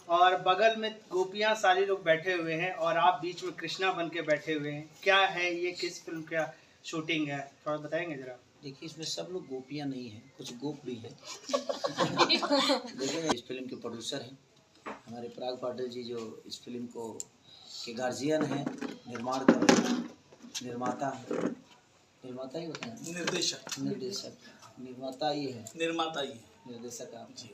और बगल में गोपियाँ सारे लोग बैठे हुए हैं और आप बीच में कृष्णा बन के बैठे हुए हैं। क्या है ये, किस फिल्म का शूटिंग है, थोड़ा बताएंगे जरा। देखिए, इसमें सब लोग गोपियाँ नहीं हैं, कुछ गोप भी हैं। देखिए, इस फिल्म के प्रोड्यूसर हैं हमारे पराग पाटिल जी, जो इस फिल्म को के गार्जियन हैं, निर्माण कर रहे हैं, निर्माता हैं, निर्माता ही होते हैं, निर्देशक निर्माता ही है, निर्माता ही है, निर्देशक आप जी।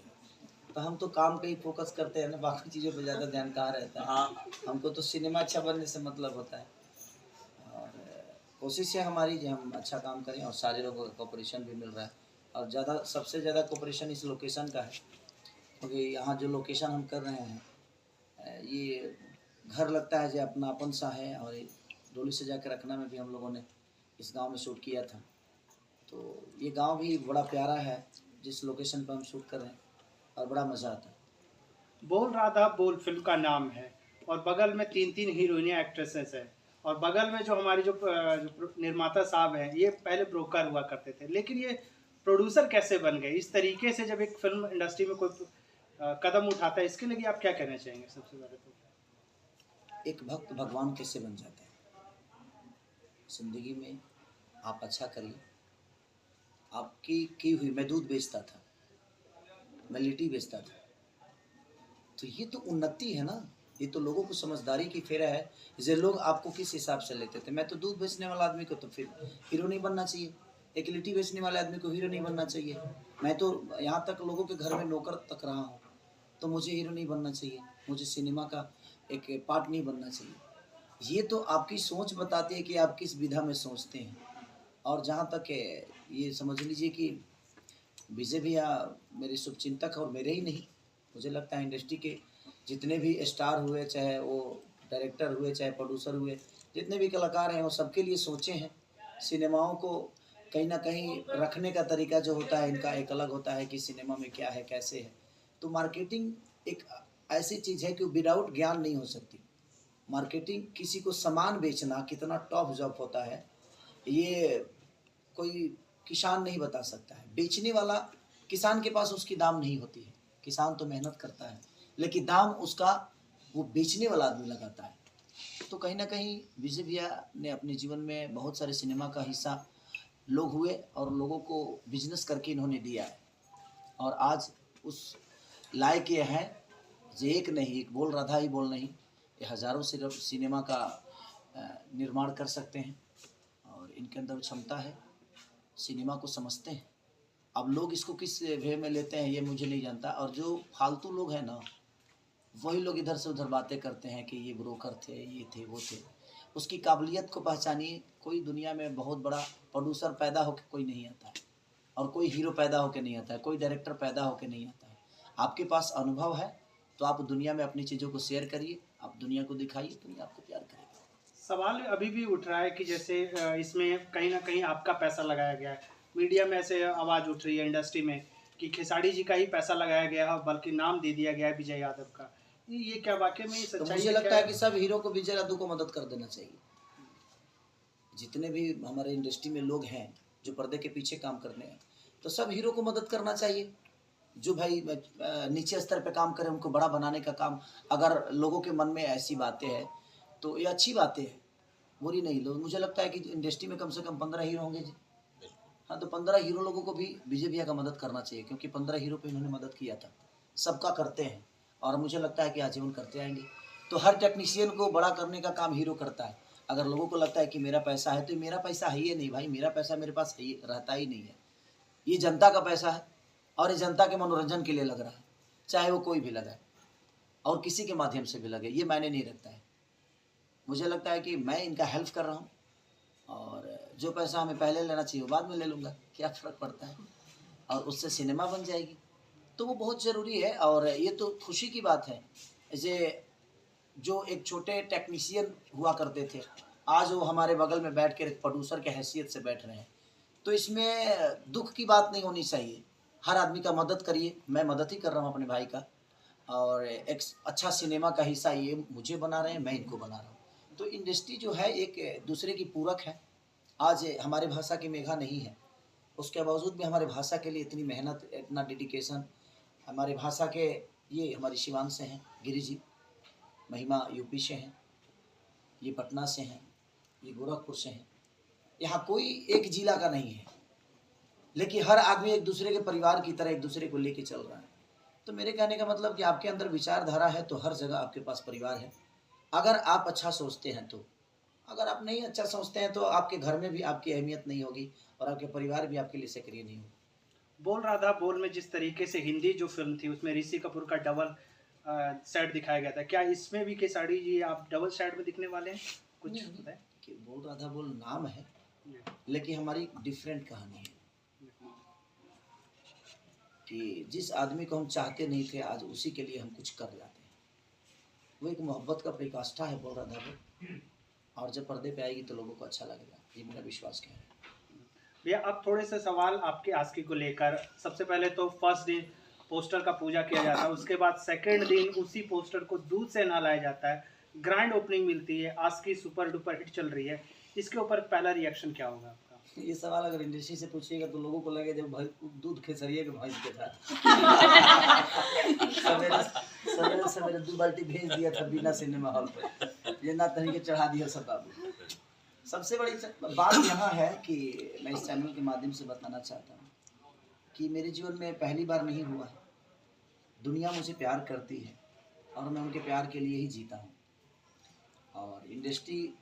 तो हम तो काम पे ही फोकस करते हैं ना, बाकी चीज़ों पे ज़्यादा ध्यान कहाँ रहता है। हाँ, हमको तो सिनेमा अच्छा बनने से मतलब होता है और कोशिश है हमारी कि हम अच्छा काम करें और सारे लोगों का कोऑपरेशन भी मिल रहा है। और सबसे ज़्यादा कोऑपरेशन इस लोकेशन का है, क्योंकि यहाँ जो लोकेशन हम कर रहे हैं ये घर लगता है जो अपनापन सा है। और डोली सजा के रखना में भी हम लोगों ने इस गांव में शूट किया था, तो ये गांव भी बड़ा प्यारा है जिस लोकेशन पर हम शूट कर रहे हैं, और बड़ा मज़ा आता है। बोल राधा बोल फिल्म का नाम है और बगल में 3 हीरोइनें एक्ट्रेसेस हैं और बगल में जो हमारी जो निर्माता साहब हैं, ये पहले ब्रोकर हुआ करते थे, लेकिन ये प्रोड्यूसर कैसे बन गए इस तरीके से। जब एक फिल्म इंडस्ट्री में कोई कदम उठाता है, इसके लिए आप क्या कहना चाहेंगे सबसे पहले तो। एक भक्त भगवान कैसे बन जाता है जिंदगी में, आप अच्छा करिए। आपकी की हुई, मैं दूध बेचता था, मैं लिट्टी बेचता था, तो ये तो उन्नति है ना, ये तो लोगों को समझदारी की फेरा है। जैसे लोग आपको किस हिसाब से लेते थे, मैं तो दूध बेचने वाला आदमी को तो फिर हीरो नहीं बनना चाहिए, एक लिट्टी बेचने वाले आदमी को हीरो नहीं बनना चाहिए, मैं तो यहाँ तक लोगों के घर में नौकर तक रहा हूँ, तो मुझे हीरो नहीं बनना चाहिए, मुझे सिनेमा का एक पार्ट नहीं बनना चाहिए। ये तो आपकी सोच बताती है कि आप किस विधा में सोचते हैं। और जहाँ तक ये समझ लीजिए कि विजय भैया मेरे शुभचिंतक और मेरे ही नहीं, मुझे लगता है इंडस्ट्री के जितने भी स्टार हुए, चाहे वो डायरेक्टर हुए, चाहे प्रोड्यूसर हुए, जितने भी कलाकार हैं, वो सबके लिए सोचे हैं। सिनेमाओं को कहीं ना कहीं रखने का तरीका जो होता है इनका एक अलग होता है कि सिनेमा में क्या है, कैसे है। तो मार्केटिंग एक ऐसी चीज़ है कि विदाउट ज्ञान नहीं हो सकती। मार्केटिंग, किसी को सामान बेचना कितना टॉप जॉब होता है, ये कोई किसान नहीं बता सकता है। बेचने वाला किसान के पास उसकी दाम नहीं होती है, किसान तो मेहनत करता है, लेकिन दाम उसका वो बेचने वाला आदमी लगाता है। तो कहीं ना कहीं विजय भैया ने अपने जीवन में बहुत सारे सिनेमा का हिस्सा लोग हुए और लोगों को बिजनेस करके इन्होंने दिया है। और आज उस लायक ये है, जो एक नहीं, एक बोल राधा ही बोल नहीं, ये हज़ारों सिनेमा का निर्माण कर सकते हैं और इनके अंदर क्षमता है, सिनेमा को समझते हैं। अब लोग इसको किस वे में लेते हैं ये मुझे नहीं जानता, और जो फालतू लोग हैं ना, वही लोग इधर से उधर बातें करते हैं कि ये ब्रोकर थे, ये थे, वो थे। उसकी काबिलियत को पहचानिए। कोई दुनिया में बहुत बड़ा प्रोड्यूसर पैदा होकर कोई नहीं आता है, और कोई हीरो पैदा होकर नहीं आता है, कोई डायरेक्टर पैदा होकर नहीं आता है। आपके पास अनुभव है तो आप दुनिया में अपनी चीज़ों को शेयर करिए, आप दुनिया को दिखाइए, दुनिया आपको प्यार करेगी। सवाल अभी भी उठ रहा है कि जैसे इसमें कहीं ना कहीं आपका पैसा लगाया गया है। मीडिया में ऐसे आवाज़ उठ रही है इंडस्ट्री में कि खेसारी जी का ही पैसा लगाया गया है, बल्कि नाम दे दिया गया है विजय यादव का। ये क्या वाकई में तो सच्चाई मुझे है? लगता है कि सब हीरो को विजय यादव को मदद कर देना चाहिए। जितने भी हमारे इंडस्ट्री में लोग हैं जो पर्दे के पीछे काम करने हैं, तो सब हीरो को मदद करना चाहिए। जो भाई नीचे स्तर पे काम करें उनको बड़ा बनाने का काम, अगर लोगों के मन में ऐसी बातें हैं तो ये अच्छी बातें हैं, बुरी नहीं। लोग, मुझे लगता है कि इंडस्ट्री में कम से कम 15 हीरो होंगे जी। हाँ, तो 15 हीरो लोगों को भी विजय भैया का मदद करना चाहिए, क्योंकि 15 हीरो पे इन्होंने मदद किया था। सबका करते हैं और मुझे लगता है कि आजीवन करते आएंगे। तो हर टेक्नीशियन को बड़ा करने का काम हीरो करता है। अगर लोगों को लगता है कि मेरा पैसा है, तो मेरा पैसा है ही नहीं भाई, मेरा पैसा मेरे पास है रहता ही नहीं है। ये जनता का पैसा है और ये जनता के मनोरंजन के लिए लग रहा है, चाहे वो कोई भी लगाए और किसी के माध्यम से भी लगे, ये मायने नहीं रखता है। मुझे लगता है कि मैं इनका हेल्प कर रहा हूँ और जो पैसा हमें पहले लेना चाहिए वो बाद में ले लूँगा, क्या फ़र्क पड़ता है। और उससे सिनेमा बन जाएगी, तो वो बहुत ज़रूरी है। और ये तो खुशी की बात है, ऐसे जो एक छोटे टेक्नीशियन हुआ करते थे, आज वो हमारे बगल में बैठ कर एक प्रोड्यूसर के हैसियत से बैठ रहे हैं। तो इसमें दुख की बात नहीं होनी चाहिए। हर आदमी का मदद करिए, मैं मदद ही कर रहा हूँ अपने भाई का, और एक अच्छा सिनेमा का हिस्सा ये मुझे बना रहे हैं, मैं इनको बना रहा हूँ। तो इंडस्ट्री जो है एक दूसरे की पूरक है। आज हमारे भाषा की मेघा नहीं है, उसके बावजूद भी हमारे भाषा के लिए इतनी मेहनत, इतना डेडिकेशन, हमारे भाषा के ये हमारी सिवान से हैं गिरी जी, महिमा यूपी से हैं, ये पटना से हैं, ये गोरखपुर से हैं। यहाँ कोई एक जिला का नहीं है, लेकिन हर आदमी एक दूसरे के परिवार की तरह एक दूसरे को लेके चल रहा है। तो मेरे कहने का मतलब कि आपके अंदर विचारधारा है तो हर जगह आपके पास परिवार है, अगर आप अच्छा सोचते हैं तो। अगर आप नहीं अच्छा सोचते हैं तो आपके घर में भी आपकी अहमियत नहीं होगी और आपके परिवार भी आपके लिए सक्रिय नहीं होगा। बोल राधा बोल में जिस तरीके से हिंदी जो फिल्म थी उसमें ऋषि कपूर का डबल सेट दिखाया गया था, क्या इसमें भी केसारी जी आप डबल सेट में दिखने वाले हैं? कुछ बताएं। कि बोल राधा बोल नाम है, लेकिन हमारी डिफरेंट कहानी है कि जिस आदमी को हम चाहते नहीं थे आज उसी के लिए हम कुछ कर जाते हैं। वो एक मोहब्बत का प्रकाष्ठा है बोल राधा बोल, और जब पर्दे पे आएगी तो लोगों को अच्छा लगेगा, ये मेरा विश्वास क्या है। भैया अब थोड़े से सवाल आपके आस्की को लेकर। सबसे पहले तो फर्स्ट दिन पोस्टर का पूजा किया जाता है, उसके बाद सेकंड दिन उसी पोस्टर को दूध से नहलाया जाता है, ग्रैंड ओपनिंग मिलती है, आस्की सुपर डुपर हिट चल रही है, इसके ऊपर पहला रिएक्शन क्या होगा आपका? ये सवाल अगर इंडस्ट्री से पूछिएगा तो लोगों को लगे जब दूध खेसरिए के भैंस के था। सवेरे सवेरे 2 बाल्टी भेज दिया था बिना सिनेमा हॉल पे, ये ना तरीके चढ़ा दिया सब बाबू। सबसे बड़ी बात यहाँ है कि मैं इस चैनल के माध्यम से बताना चाहता हूँ कि मेरे जीवन में पहली बार नहीं हुआ है, दुनिया मुझे प्यार करती है और मैं उनके प्यार के लिए ही जीता हूँ। और इंडस्ट्री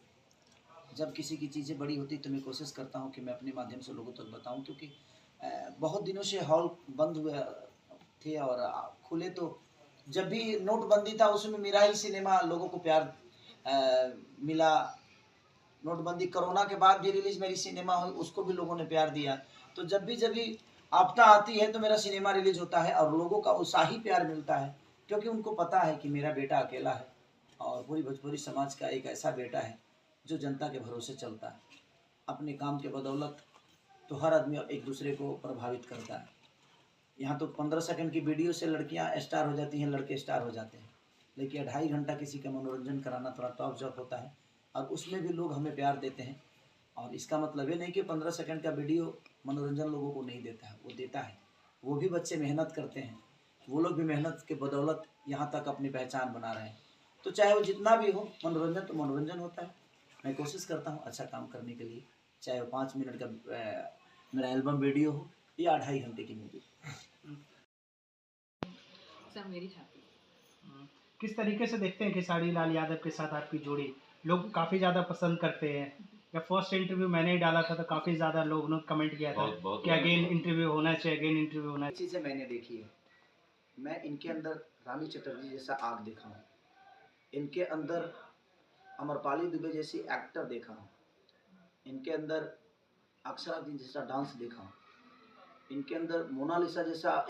जब किसी की चीज़ें बड़ी होती तो मैं कोशिश करता हूँ कि मैं अपने माध्यम से लोगों तक बताऊँ, क्योंकि बहुत दिनों से हॉल बंद हुए थे और खुले तो जब भी नोटबंदी था उसमें मेरा ही सिनेमा लोगों को प्यार मिला। नोटबंदी कोरोना के बाद भी रिलीज मेरी सिनेमा हुई, उसको भी लोगों ने प्यार दिया। तो जब भी आपदा आती है तो मेरा सिनेमा रिलीज होता है और लोगों का उत्साह ही प्यार मिलता है, क्योंकि उनको पता है कि मेरा बेटा अकेला है और पूरी भोजपुरी समाज का एक ऐसा बेटा है जो जनता के भरोसे चलता है। अपने काम के बदौलत तो हर आदमी एक दूसरे को प्रभावित करता है। यहाँ तो 15 सेकंड की वीडियो से लड़कियाँ स्टार हो जाती हैं, लड़के स्टार हो जाते हैं, लेकिन 2.5 घंटा किसी का मनोरंजन कराना थोड़ा टॉप जॉब होता है और उसमें भी लोग हमें प्यार देते हैं। और इसका मतलब ये नहीं कि 15 सेकंड का वीडियो मनोरंजन लोगों को नहीं देता है, वो देता है। वो भी बच्चे मेहनत करते हैं, वो लोग भी मेहनत के बदौलत यहाँ तक अपनी पहचान बना रहे हैं। तो चाहे वो जितना भी हो, मनोरंजन तो मनोरंजन होता है। मैं कोशिश करता हूँ अच्छा काम करने के लिए, चाहे वो 5 मिनट का मेरा एल्बम वीडियो हो या 2.5 घंटे की मूवी। किस तरीके से देखते हैं खेसारी लाल यादव के साथ आपकी जोड़ी? लोग काफ़ी ज़्यादा पसंद करते हैं। जब फर्स्ट इंटरव्यू मैंने ही डाला था तो काफ़ी ज़्यादा लोगों ने कमेंट किया था कि अगेन इंटरव्यू होना चाहिए, अगेन इंटरव्यू होना चाहिए। चीज़ें मैंने देखी है, मैं इनके अंदर रानी चटर्जी जैसा आग देखा हूँ, इनके अंदर अमरपाली दुबे जैसी एक्टर देखा हूँ, इनके अंदर अक्षरा दी जैसा डांस देखा हूँ, इनके अंदर मोनालिसा जैसा